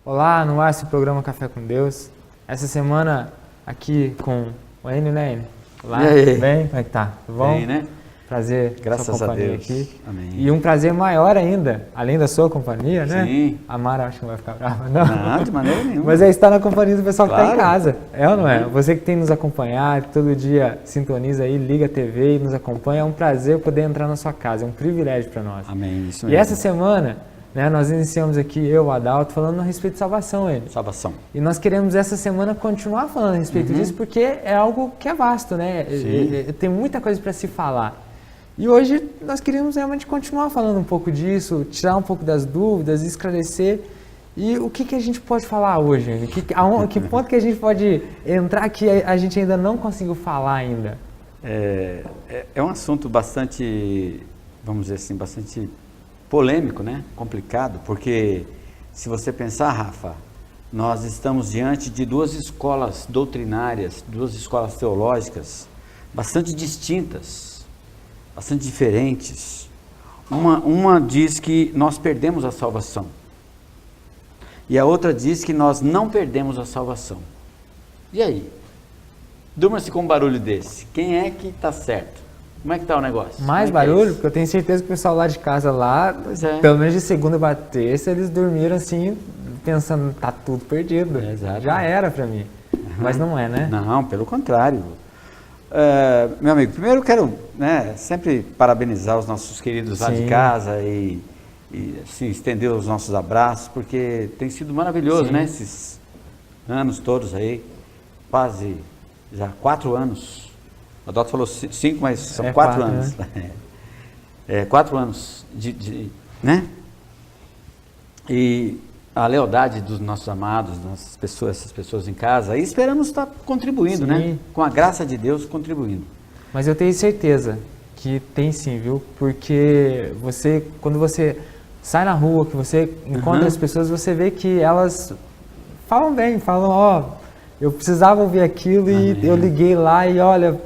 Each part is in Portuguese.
Olá, no ar esse programa Café com Deus. Essa semana aqui com o Enio, né, Enio? Olá, e aí? Bem? Como é que tá? Tudo bom? Bem, né? Prazer, Graças sua companhia a Deus. aqui. Amém. E um prazer maior ainda, além da sua companhia, né? Sim. A Mara acho que não vai ficar brava, não. Não, de maneira nenhuma. Mas é estar na companhia do pessoal que está em Claro. casa, é ou não é? Você que tem nos acompanhado, todo dia sintoniza aí, liga a TV e nos acompanha, é um prazer poder entrar na sua casa, é um privilégio para nós. Amém, isso E mesmo. essa semana, né, nós iniciamos aqui, eu, o Adalto, falando a respeito de salvação, ele. Salvação. E nós queremos essa semana continuar falando a respeito disso, porque é algo que é vasto, né? Tem muita coisa para se falar. E hoje nós queríamos realmente continuar falando um pouco disso, tirar um pouco das dúvidas, esclarecer. E o que a gente pode falar hoje, Enio? Que ponto que a gente pode entrar que a gente ainda não conseguiu falar ainda? É um assunto bastante, vamos dizer assim, bastante polêmico, né? Complicado, porque se você pensar, Rafa, nós estamos diante de duas escolas doutrinárias, duas escolas teológicas bastante distintas, bastante diferentes. Uma diz que nós perdemos a salvação e a outra diz que nós não perdemos a salvação. E aí? Durma-se com um barulho desse. Quem é que está certo? Como é que está o negócio? Mais barulho? Porque eu tenho certeza que o pessoal lá de casa, pelo menos de segunda para terça, eles dormiram assim, pensando, tá tudo perdido. Exato. Já era para mim. Mas não é, né? Não, pelo contrário. Meu amigo, primeiro eu quero, né, sempre parabenizar os nossos queridos lá de casa e assim, estender os nossos abraços, porque tem sido maravilhoso, né, esses anos todos aí, quase já 4 anos. O Adalto falou 5, mas são 4 anos. Né? 4 anos né? E a lealdade dos nossos amados, essas pessoas em casa, e esperamos estar contribuindo, né? Com a graça de Deus, contribuindo. Mas eu tenho certeza que tem sim, viu? Porque quando você sai na rua, que você encontra as pessoas, você vê que elas falam bem, falam, eu precisava ouvir aquilo e eu liguei lá e olha,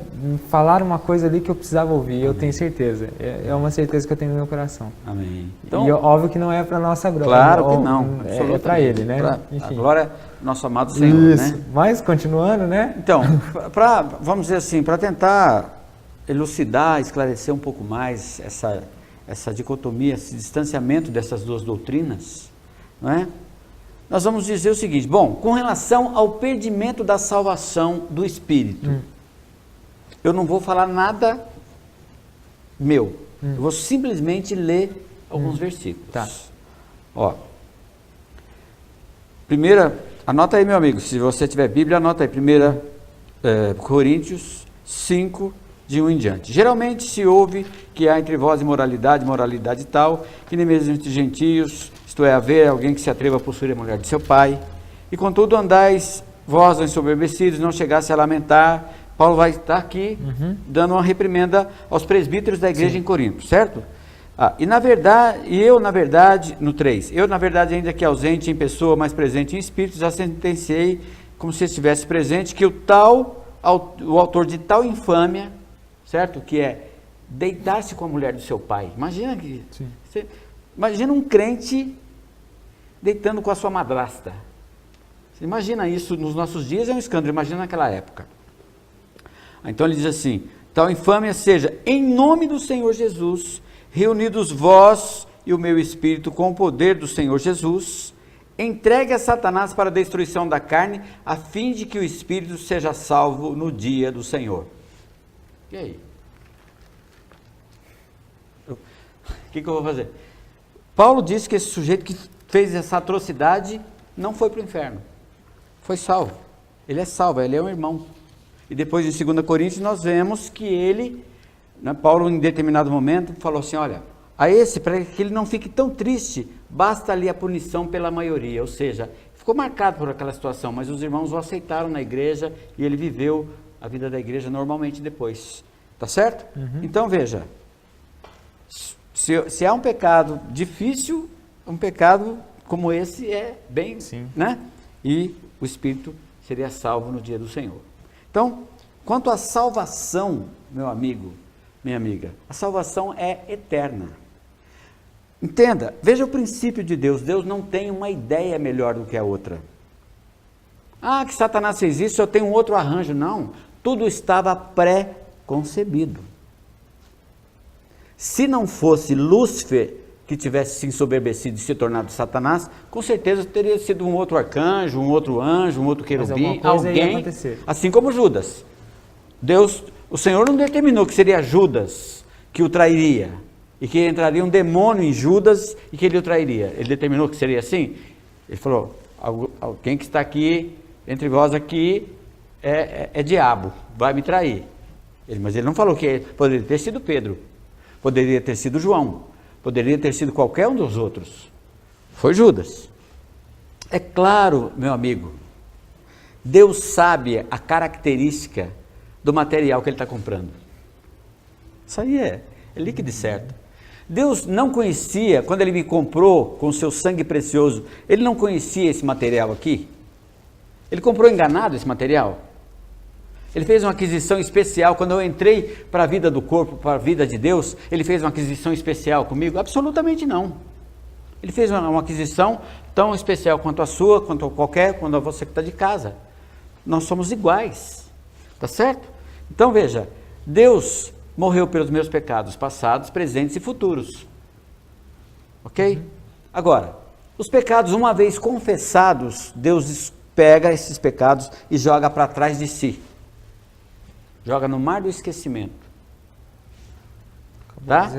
falaram uma coisa ali que eu precisava ouvir, eu tenho certeza. É uma certeza que eu tenho no meu coração. Amém. Então, e óbvio que não é para nossa glória. Claro que não. É para Ele, né? Enfim. A glória do nosso amado Senhor, Isso. né? Mas, continuando, né? Então, vamos dizer assim, para tentar elucidar, esclarecer um pouco mais essa dicotomia, esse distanciamento dessas duas doutrinas, não é? Nós vamos dizer o seguinte, bom, com relação ao perdimento da salvação do Espírito, eu não vou falar nada meu, eu vou simplesmente ler alguns versículos. Tá. Ó, primeira, anota aí, meu amigo, se você tiver Bíblia, anota aí, 1 Coríntios 5, de 1 em diante. Geralmente se ouve que há entre vós imoralidade tal, que nem mesmo entre gentios, isto é, haver alguém que se atreva a possuir a mulher de seu pai, e contudo andais vós ensoberbecidos, não chegasse a lamentar. Paulo vai estar aqui dando uma reprimenda aos presbíteros da igreja em Corinto, certo? Eu na verdade, no 3, eu na verdade ainda que ausente em pessoa, mas presente em espírito, já sentenciei, como se estivesse presente, que o autor de tal infâmia, certo? Que é deitar-se com a mulher do seu pai. Imagina um crente deitando com a sua madrasta. Você imagina isso nos nossos dias, é um escândalo, imagina naquela época. Então ele diz assim, tal infâmia seja, em nome do Senhor Jesus, reunidos vós e o meu espírito com o poder do Senhor Jesus, entregue a Satanás para a destruição da carne, a fim de que o espírito seja salvo no dia do Senhor. E aí? O que eu vou fazer? Paulo disse que esse sujeito que fez essa atrocidade não foi para o inferno, foi salvo. Ele é salvo, ele é um irmão. E depois em 2 Coríntios nós vemos que ele, Paulo em determinado momento falou assim, olha, a esse, para que ele não fique tão triste, basta ali a punição pela maioria, ou seja, ficou marcado por aquela situação, mas os irmãos o aceitaram na igreja e ele viveu a vida da igreja normalmente depois, tá certo? Então veja, se há um pecado difícil, um pecado como esse é bem, né? E o espírito seria salvo no dia do Senhor. Então, quanto à salvação, meu amigo, minha amiga, a salvação é eterna. Entenda, veja o princípio de Deus. Deus não tem uma ideia melhor do que a outra. Ah, que Satanás fez isso, eu tenho um outro arranjo. Não, tudo estava pré-concebido. Se não fosse Lúcifer que tivesse se ensoberbecido e se tornado Satanás, com certeza teria sido um outro arcanjo, um outro anjo, um outro querubim, alguém, assim como Judas. Deus, o Senhor não determinou que seria Judas que o trairia, e que entraria um demônio em Judas e que ele o trairia. Ele determinou que seria assim? Ele falou, alguém que está aqui, entre vós aqui, é diabo, vai me trair. Mas ele não falou que poderia ter sido Pedro, poderia ter sido João, poderia ter sido qualquer um dos outros. Foi Judas. É claro, meu amigo, Deus sabe a característica do material que ele está comprando. Isso aí é líquido e certo. Deus não conhecia, quando ele me comprou com o seu sangue precioso, ele não conhecia esse material aqui? Ele comprou enganado esse material? Ele fez uma aquisição especial, quando eu entrei para a vida do corpo, para a vida de Deus, ele fez uma aquisição especial comigo? Absolutamente não. Ele fez uma aquisição tão especial quanto a sua, quanto a você que está de casa. Nós somos iguais, tá certo? Então veja, Deus morreu pelos meus pecados passados, presentes e futuros. Ok? Agora, os pecados, uma vez confessados, Deus pega esses pecados e joga para trás de si. Joga no mar do esquecimento. Tá?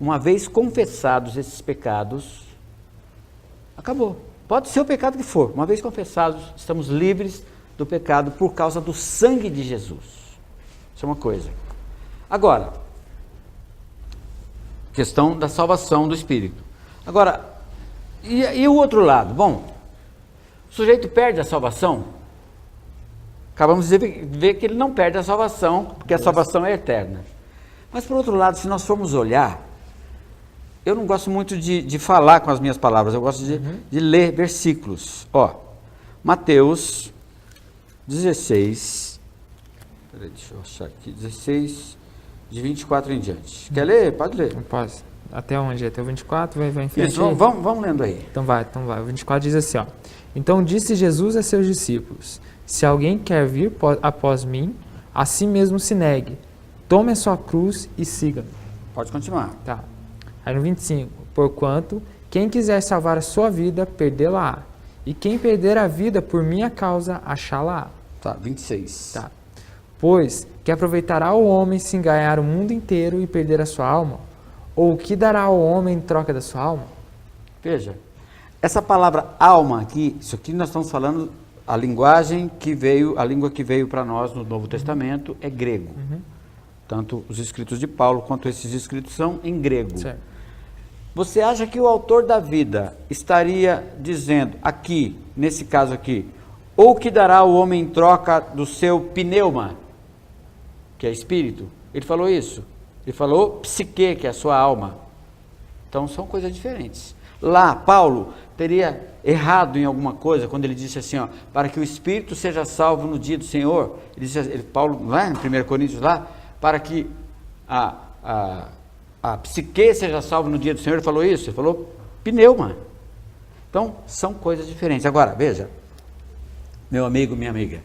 Uma vez confessados esses pecados, acabou. Pode ser o pecado que for. Uma vez confessados, estamos livres do pecado por causa do sangue de Jesus. Isso é uma coisa. Agora, questão da salvação do Espírito. Agora, e o outro lado? Bom, o sujeito perde a salvação? Acabamos de ver que ele não perde a salvação, porque a salvação é eterna. Mas, por outro lado, se nós formos olhar, eu não gosto muito de falar com as minhas palavras, eu gosto de ler versículos. Ó, Mateus 16, peraí, deixa eu achar aqui, 16, de 24 em diante. Quer ler? Pode ler. Pode. Até onde? Até o 24? Vai em frente? Isso, vamos lendo aí. Então vai. O 24 diz assim, ó. Então disse Jesus a seus discípulos, se alguém quer vir após mim, a si mesmo se negue, tome a sua cruz e siga-me. Pode continuar. Tá. Aí no 25, porquanto, quem quiser salvar a sua vida, perdê-la-á. E quem perder a vida por minha causa, achá-la-á. Tá, 26. Tá. Pois, que aproveitará o homem se ganhar o mundo inteiro e perder a sua alma? Ou o que dará ao homem em troca da sua alma? Veja, essa palavra alma aqui, isso aqui nós estamos falando, a linguagem que veio, a língua que veio para nós no Novo Testamento é grego. Tanto os escritos de Paulo quanto esses escritos são em grego. Certo. Você acha que o autor da vida estaria dizendo aqui, nesse caso aqui, ou que dará ao homem em troca do seu pneuma, que é espírito? Ele falou isso. Ele falou psique, que é a sua alma. Então são coisas diferentes. Lá, Paulo teria errado em alguma coisa quando ele disse assim, ó, para que o espírito seja salvo no dia do Senhor. Ele disse, Paulo, lá em 1 Coríntios, lá, para que a psique seja salvo no dia do Senhor, ele falou isso, ele falou pneuma. Então, são coisas diferentes. Agora, veja, meu amigo, minha amiga,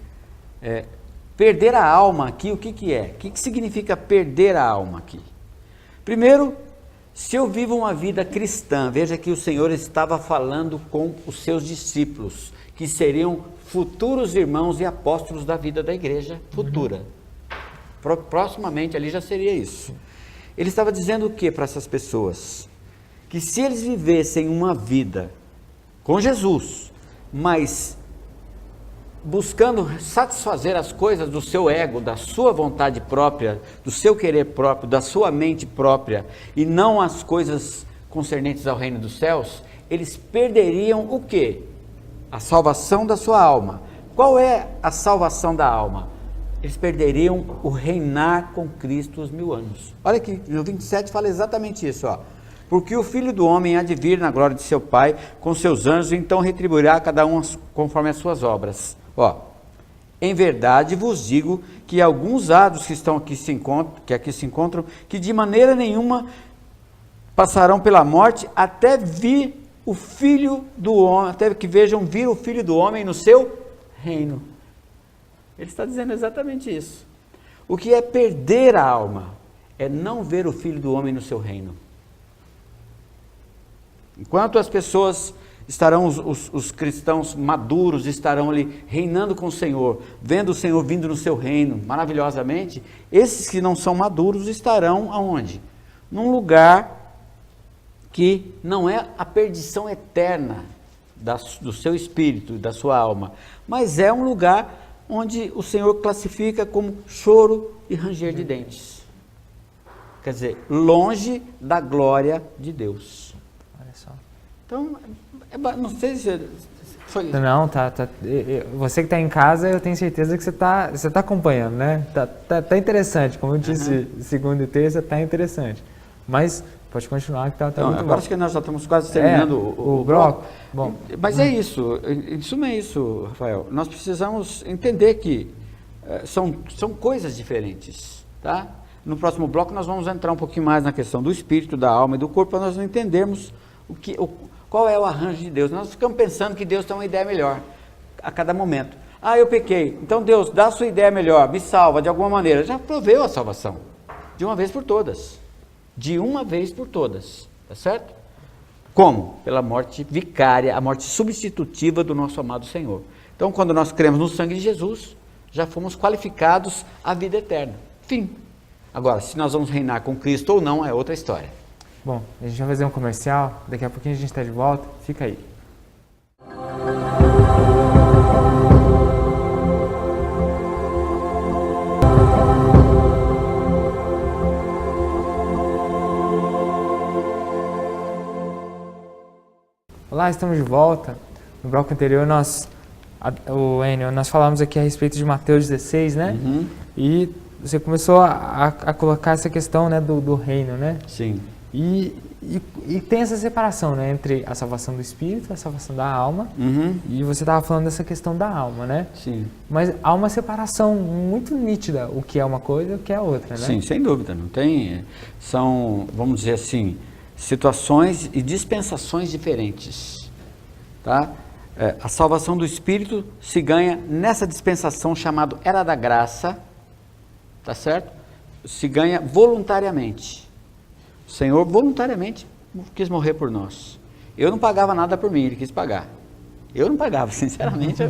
perder a alma aqui, o que é? O que significa perder a alma aqui? Primeiro, se eu vivo uma vida cristã, veja que o Senhor estava falando com os seus discípulos, que seriam futuros irmãos e apóstolos da vida da igreja futura. Proximamente ali já seria isso. Ele estava dizendo o que para essas pessoas? Que se eles vivessem uma vida com Jesus, mas buscando satisfazer as coisas do seu ego, da sua vontade própria, do seu querer próprio, da sua mente própria, e não as coisas concernentes ao reino dos céus, eles perderiam o quê? A salvação da sua alma. Qual é a salvação da alma? Eles perderiam o reinar com Cristo os 1000 anos. Olha aqui, no 27 fala exatamente isso, ó. Porque o Filho do Homem há de vir na glória de seu Pai com seus anjos, então retribuirá a cada um conforme as suas obras. Ó, em verdade vos digo que alguns hados que aqui se encontram, que de maneira nenhuma passarão pela morte até vir o Filho do Homem, até que vejam vir o Filho do Homem no seu reino. Ele está dizendo exatamente isso. O que é perder a alma é não ver o Filho do Homem no seu reino. Enquanto as pessoas estarão, os cristãos maduros estarão ali reinando com o Senhor, vendo o Senhor vindo no seu reino maravilhosamente, esses que não são maduros estarão aonde? Num lugar que não é a perdição eterna do seu espírito, da sua alma, mas é um lugar onde o Senhor classifica como choro e ranger de dentes. Quer dizer, longe da glória de Deus. Olha só. Então, não sei se foi... Não, tá. Você que está em casa, eu tenho certeza que você tá acompanhando, né? Tá interessante, como eu disse, segunda e terça, tá interessante. Mas pode continuar que tá então, muito agora bom. acho que nós já estamos quase terminando o bloco. Bom, mas é isso, em suma é isso, Rafael. Nós precisamos entender que são coisas diferentes, tá? No próximo bloco nós vamos entrar um pouquinho mais na questão do espírito, da alma e do corpo, para nós entendermos qual é o arranjo de Deus. Nós ficamos pensando que Deus tem uma ideia melhor a cada momento. Ah, eu pequei, então Deus, dá a sua ideia melhor, me salva de alguma maneira. Já proveu a salvação, de uma vez por todas. De uma vez por todas, tá certo? Como? Pela morte vicária, a morte substitutiva do nosso amado Senhor. Então, quando nós cremos no sangue de Jesus, já fomos qualificados à vida eterna. Fim. Agora, se nós vamos reinar com Cristo ou não, é outra história. Bom, a gente vai fazer um comercial, daqui a pouquinho a gente está de volta, fica aí. Olá, estamos de volta. No bloco anterior nós falamos aqui a respeito de Mateus 16, né? Uhum. E você começou a colocar essa questão, né, do reino, né? Sim. E tem essa separação, né, entre a salvação do espírito, a salvação da alma. Uhum. E você estava falando dessa questão da alma, né? Sim. Mas há uma separação muito nítida, o que é uma coisa e o que é outra, né? Sim, sem dúvida, não tem. São, vamos dizer assim, situações e dispensações diferentes, tá? A salvação do Espírito se ganha nessa dispensação chamada Era da Graça, tá certo? Se ganha voluntariamente. O Senhor voluntariamente quis morrer por nós. Eu não pagava nada por mim, Ele quis pagar. Eu não pagava, sinceramente,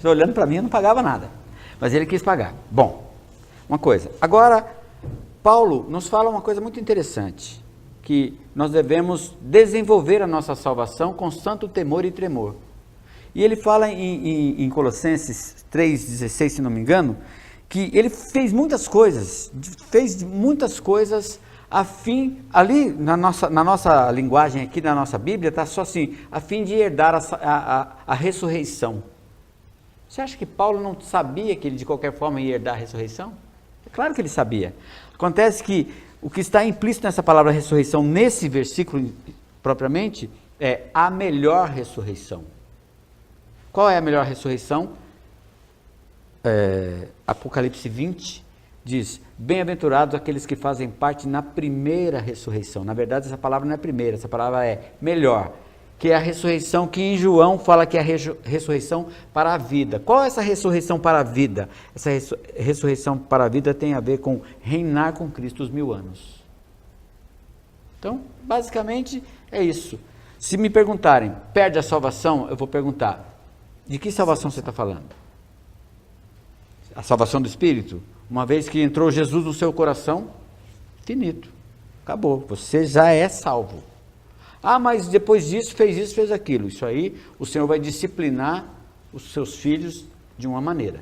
olhando para mim, eu não pagava nada. Mas Ele quis pagar. Bom, uma coisa. Agora, Paulo nos fala uma coisa muito interessante, que nós devemos desenvolver a nossa salvação com santo temor e tremor. E ele fala em Colossenses 3,16, se não me engano, que ele fez muitas coisas a fim, ali na nossa linguagem aqui, na nossa Bíblia, está só assim, a fim de herdar a ressurreição. Você acha que Paulo não sabia que ele de qualquer forma ia herdar a ressurreição? É claro que ele sabia. Acontece que o que está implícito nessa palavra ressurreição, nesse versículo propriamente, é a melhor ressurreição. Qual é a melhor ressurreição? Apocalipse 20 diz, bem-aventurados aqueles que fazem parte na primeira ressurreição. Na verdade, essa palavra não é primeira, essa palavra é melhor, que é a ressurreição que em João fala que é a ressurreição para a vida. Qual é essa ressurreição para a vida? Essa ressurreição para a vida tem a ver com reinar com Cristo os 1000 anos. Então, basicamente, é isso. Se me perguntarem, perde a salvação? Eu vou perguntar, de que salvação você está falando? A salvação do Espírito? Uma vez que entrou Jesus no seu coração, finito, acabou, você já é salvo. Ah, mas depois disso, fez aquilo. Isso aí, o Senhor vai disciplinar os seus filhos de uma maneira.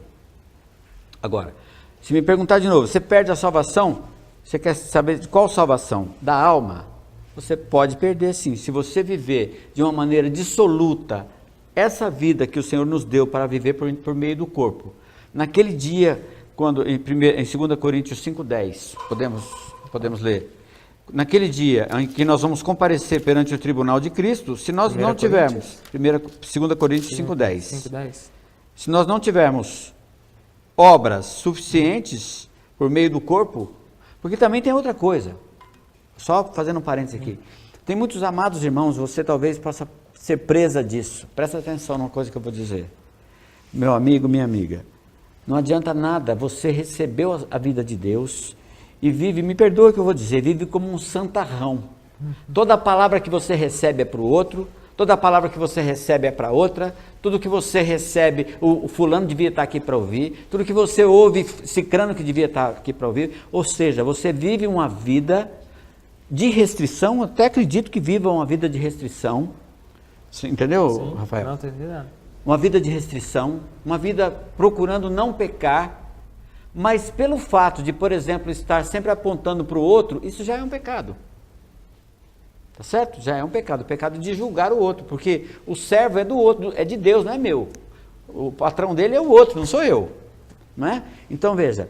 Agora, se me perguntar de novo, você perde a salvação? Você quer saber de qual salvação? Da alma? Você pode perder sim, se você viver de uma maneira dissoluta essa vida que o Senhor nos deu para viver por meio do corpo. Naquele dia, quando em 2 Coríntios 5,10, podemos ler, naquele dia em que nós vamos comparecer perante o tribunal de Cristo, se nós não tivermos, 2 Coríntios 5,10, se nós não tivermos obras suficientes por meio do corpo, porque também tem outra coisa, só fazendo um parênteses aqui, Tem muitos amados irmãos, você talvez possa ser presa disso. Presta atenção numa coisa que eu vou dizer. Meu amigo, minha amiga, não adianta nada, você recebeu a vida de Deus e vive, me perdoa o que eu vou dizer, vive como um santarrão. Toda palavra que você recebe é para o outro, toda palavra que você recebe é para outra, tudo que você recebe, o fulano devia estar aqui para ouvir, tudo que você ouve, cicrano que devia estar aqui para ouvir, ou seja, você vive uma vida de restrição, até acredito que viva uma vida de restrição, entendeu, Sim, Rafael? não estou entendendo. Uma vida de restrição, uma vida procurando não pecar, mas pelo fato de, por exemplo, estar sempre apontando para o outro, isso já é um pecado. Tá certo? Já é um pecado, o pecado de julgar o outro, porque o servo é do outro, é de Deus, não é meu. O patrão dele é o outro, não sou eu. Não é? Então veja,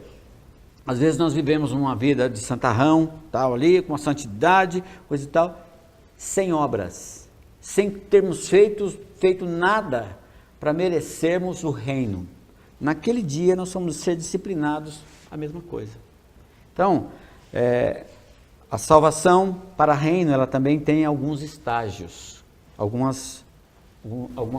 às vezes nós vivemos uma vida de santarrão, tal ali, com a santidade, coisa e tal, sem obras, sem termos feito nada para merecermos o reino. Naquele dia nós vamos ser disciplinados a mesma coisa. Então, a salvação para reino, ela também tem alguns estágios, alguma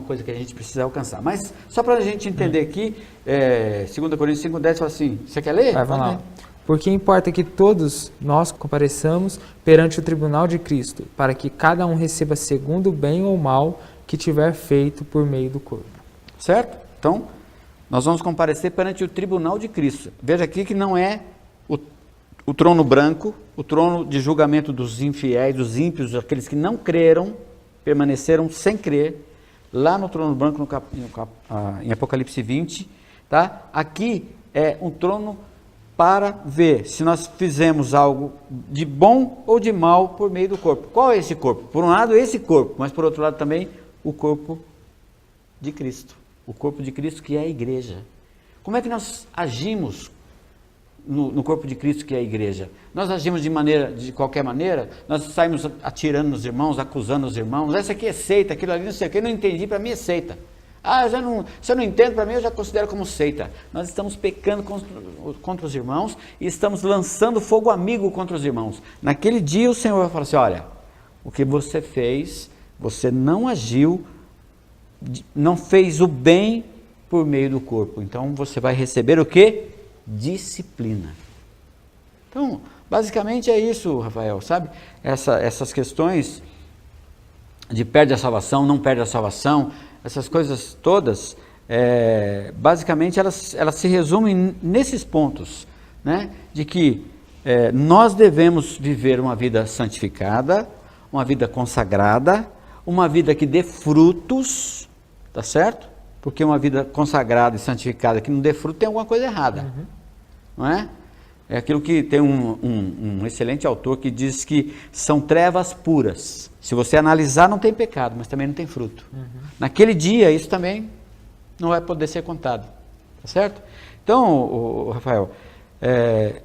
coisa que a gente precisa alcançar. Mas, só para a gente entender aqui, 2 Coríntios 5,10 fala assim, você quer ler? Vamos lá. Porque importa que todos nós compareçamos perante o tribunal de Cristo, para que cada um receba segundo o bem ou mal que tiver feito por meio do corpo. Certo? Então, nós vamos comparecer perante o tribunal de Cristo. Veja aqui que não é o trono branco, o trono de julgamento dos infiéis, dos ímpios, aqueles que não creram, permaneceram sem crer, lá no trono branco em Apocalipse 20, tá? Aqui é um trono para ver se nós fizemos algo de bom ou de mal por meio do corpo. Qual é esse corpo? Por um lado esse corpo, mas por outro lado também o corpo de Cristo. O corpo de Cristo que é a igreja. Como é que nós agimos no corpo de Cristo que é a igreja? Nós agimos de qualquer maneira? Nós saímos atirando nos irmãos, acusando os irmãos, essa aqui é seita, aquilo ali não sei o que, não entendi, para mim é seita. Se eu não entendo, para mim eu já considero como seita. Nós estamos pecando contra os irmãos e estamos lançando fogo amigo contra os irmãos. Naquele dia o Senhor vai falar assim, olha, o que você fez, você não agiu, não fez o bem por meio do corpo. Então você vai receber o quê? Disciplina. Então, basicamente é isso, Rafael, sabe? Essas questões de perde a salvação, não perde a salvação, essas coisas todas, basicamente elas se resumem nesses pontos, né? De que nós devemos viver uma vida santificada, uma vida consagrada, uma vida que dê frutos, tá certo? Porque uma vida consagrada e santificada que não dê fruto tem alguma coisa errada. Não é? É aquilo que tem um excelente autor que diz que são trevas puras. Se você analisar, não tem pecado, mas também não tem fruto. Naquele dia, isso também não vai poder ser contado. Tá certo? Então, Rafael,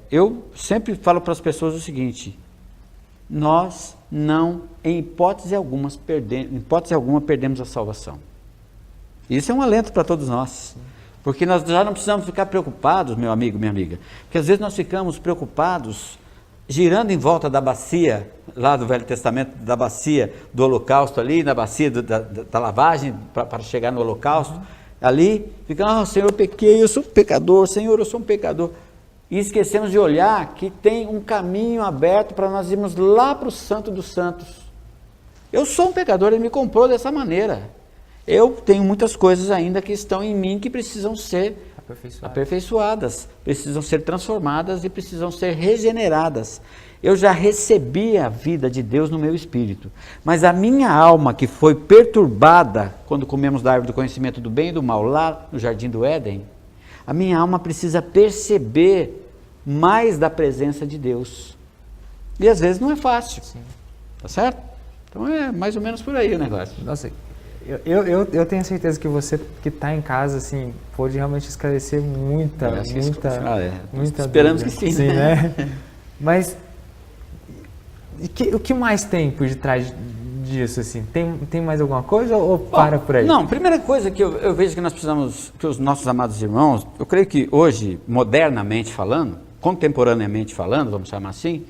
eu sempre falo para as pessoas o seguinte, nós não, em hipótese alguma, perdemos a salvação. Isso é um alento para todos nós. Porque nós já não precisamos ficar preocupados, meu amigo, minha amiga. Porque às vezes nós ficamos preocupados, girando em volta da bacia, lá do Velho Testamento, da bacia do holocausto ali, na bacia da lavagem, para chegar no holocausto. Ali, ficando, Senhor, eu pequei, eu sou um pecador, Senhor, eu sou um pecador. E esquecemos de olhar que tem um caminho aberto para nós irmos lá para o Santo dos Santos. Eu sou um pecador, Ele me comprou dessa maneira. Eu tenho muitas coisas ainda que estão em mim que precisam ser aperfeiçoadas, precisam ser transformadas e precisam ser regeneradas. Eu já recebi a vida de Deus no meu espírito, mas a minha alma que foi perturbada quando comemos da árvore do conhecimento do bem e do mal lá no Jardim do Éden, a minha alma precisa perceber mais da presença de Deus. E às vezes não é fácil, tá certo? Então é mais ou menos por aí o negócio. Nossa, eu tenho certeza que você que está em casa, assim, pode realmente esclarecer muita esperamos dúvida. que sim, né? Mas o que mais tem por detrás disso, assim? Tem mais alguma coisa ou para por aí? Não, primeira coisa que eu vejo que nós precisamos, que os nossos amados irmãos, eu creio que hoje, modernamente falando, contemporaneamente falando, vamos chamar assim,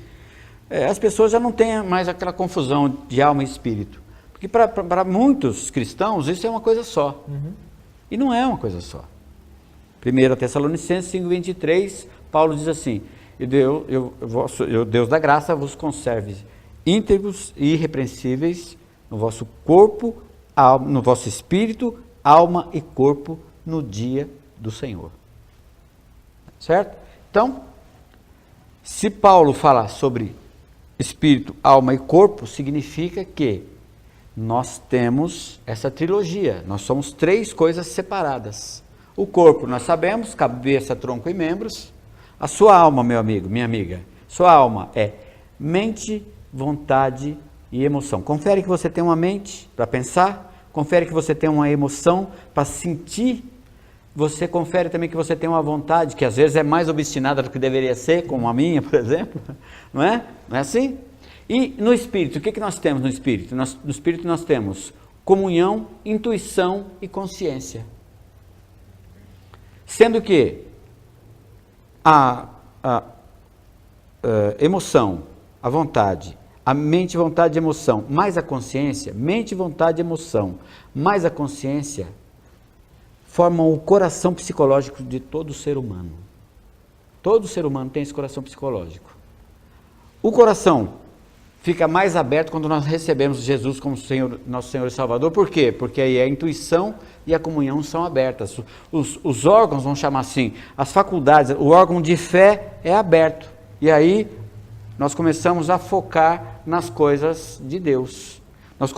as pessoas já não têm mais aquela confusão de alma e espírito. Porque para muitos cristãos isso é uma coisa só. E não é uma coisa só. 1 Tessalonicenses 5:23, Paulo diz assim: e Deus da graça vos conserve íntegros e irrepreensíveis no vosso corpo, no vosso espírito, alma e corpo no dia do Senhor. Certo? Então, se Paulo fala sobre espírito, alma e corpo, significa que nós temos essa trilogia, nós somos 3 coisas separadas. O corpo, nós sabemos, cabeça, tronco e membros. A sua alma, meu amigo, minha amiga, sua alma é mente, vontade e emoção. Confere que você tem uma mente para pensar, confere que você tem uma emoção para sentir, você confere também que você tem uma vontade, que às vezes é mais obstinada do que deveria ser, como a minha, por exemplo, não é? Não é assim? E no espírito, o que nós temos no espírito? No espírito nós temos comunhão, intuição e consciência. Sendo que a emoção, a vontade, a mente, vontade e emoção, mais a consciência, mente, vontade e emoção, mais a consciência, formam o coração psicológico de todo ser humano. Todo ser humano tem esse coração psicológico. O coração fica mais aberto quando nós recebemos Jesus como nosso Senhor e Salvador. Por quê? Porque aí a intuição e a comunhão são abertas. Os órgãos, vamos chamar assim, as faculdades, o órgão de fé é aberto. E aí nós começamos a focar nas coisas de Deus. Nós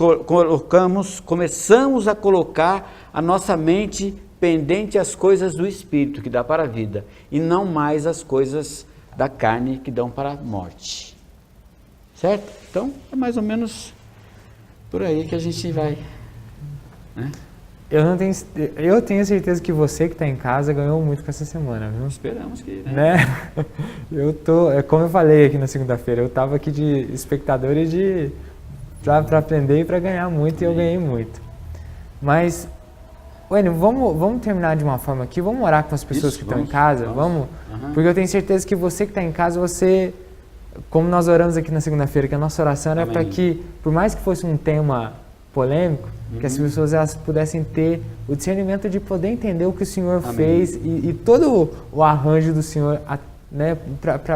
começamos a colocar a nossa mente pendente às coisas do Espírito, que dá para a vida, e não mais às coisas da carne, que dão para a morte. Certo? Então, é mais ou menos por aí que a gente vai. Né? Eu tenho certeza que você que está em casa ganhou muito com essa semana, viu? Esperamos que, né? Como eu falei aqui na segunda-feira, eu estava aqui de espectador e para aprender e para ganhar muito, e eu ganhei muito. Mas, Wênio, vamos terminar de uma forma aqui, vamos orar com as pessoas que estão em casa, vamos? Porque eu tenho certeza que você que está em casa, como nós oramos aqui na segunda-feira, que a nossa oração era para que, por mais que fosse um tema polêmico, que as pessoas elas pudessem ter o discernimento de poder entender o que o Senhor fez e todo o arranjo do Senhor, né,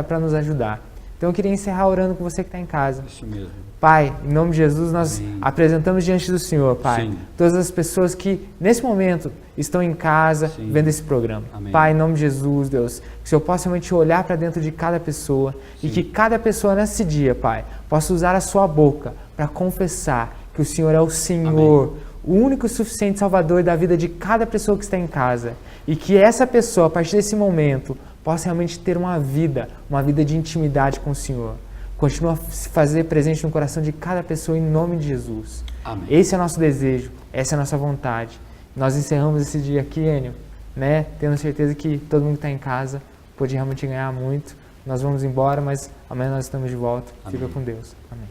para nos ajudar. Então eu queria encerrar orando com você que está em casa. Isso mesmo. Pai, em nome de Jesus, nós apresentamos diante do Senhor, Pai, Sim. todas as pessoas que nesse momento estão em casa vendo esse programa. Amém. Pai, em nome de Jesus, Deus, que o Senhor possa realmente olhar para dentro de cada pessoa e que cada pessoa nesse dia, Pai, possa usar a sua boca para confessar que o Senhor é o Senhor, o único e suficiente Salvador da vida de cada pessoa que está em casa. E que essa pessoa, a partir desse momento, possa realmente ter uma vida de intimidade com o Senhor. Continua a se fazer presente no coração de cada pessoa em nome de Jesus. Amém. Esse é o nosso desejo, essa é a nossa vontade. Nós encerramos esse dia aqui, Enio, né? Tendo certeza que todo mundo que está em casa pode realmente ganhar muito. Nós vamos embora, mas amanhã nós estamos de volta. Amém. Fica com Deus. Amém.